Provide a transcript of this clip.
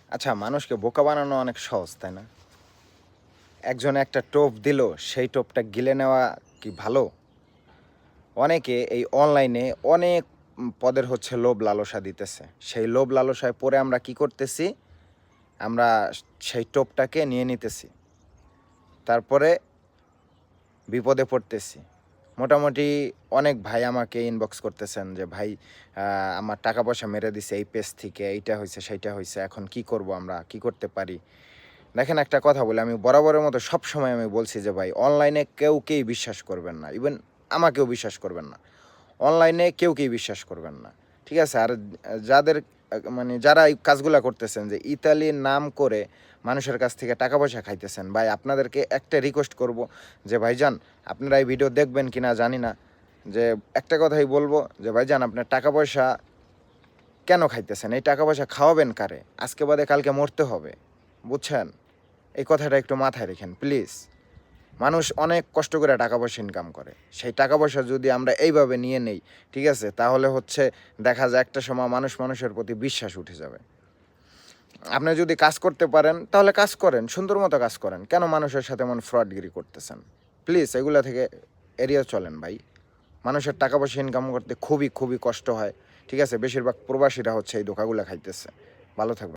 আচ্ছা, মানুষকে বোকা বানানো অনেক সহজ, তাই না? একজনে একটা টোপ দিল, সেই টোপটা গিলে নেওয়া কি ভালো? অনেকে এই অনলাইনে অনেক পদের হচ্ছে লোভ লালসা দিতেছে। সেই লোভ লালসায় পড়ে আমরা কি করতেছি? আমরা সেই টোপটাকে নিয়ে নিতেছি। তারপরে বিপদে পড়তেছি। মোটামুটি অনেক ভাই আমাকে ইনবক্স করতেছেন যে, "ভাই আমার টাকা-পয়সা মেরে দিছে এই পেজ থেকে, এইটা হইছে, সেইটা হইছে। এখন কি করব আমরা? কি করতে পারি?" দেখেন একটা কথা বলি, আমি বরাবরের মতো সবসময় আমি বলছি যে ভাই অনলাইনে কেউকেই বিশ্বাস করবেন না। ইভেন আমাকেও বিশ্বাস করবেন না। অনলাইনে কেউকেই বিশ্বাস করবেন না। ঠিক আছে? আর যাদের মানে যারা এই কাজগুলা করতেছেন যে ইতালির নাম করে মানুষের কাছ থেকে টাকা-পয়সা খাইতেছেন, ভাই আপনাদেরকে একটা রিকোয়েস্ট করব যে ভাইজান আপনারা এই ভিডিও দেখবেন কিনা জানি না। যে একটা কথাই বলবো যে ভাইজান আপনার টাকা-পয়সা কেন খাইতেছেন? এই টাকা-পয়সা খাওয়াবেন কারে? আজকে বাদে কালকে মরতে হবে। বুঝছেন? এই কথাটা একটু মাথায় রেখেন প্লিজ। মানুষ অনেক কষ্ট করে টাকা-পয়সা ইনকাম করে। সেই টাকা-পয়সা যদি আমরা এইভাবে নিয়ে নেই, ঠিক আছে? তাহলে হচ্ছে দেখা যায় একটা সময় মানুষ মানুষের প্রতি বিশ্বাস উঠে যাবে। আপনি যদি কাজ করতে পারেন, তাহলে কাজ করেন, সুন্দর মতো কাজ করেন। কেন মানুষের সাথে এমন ফ্রডগিরি করতেছেন? প্লিজ এগুলা থেকে এড়িয়ে চলেন ভাই। মানুষের টাকা-পয়সা ইনকাম করতে খুবই কষ্ট হয়। ঠিক আছে? বেশিরভাগ প্রবাসীরা হচ্ছে এই ধোঁকাগুলা খাইতেছে। ভালো থাকবেন।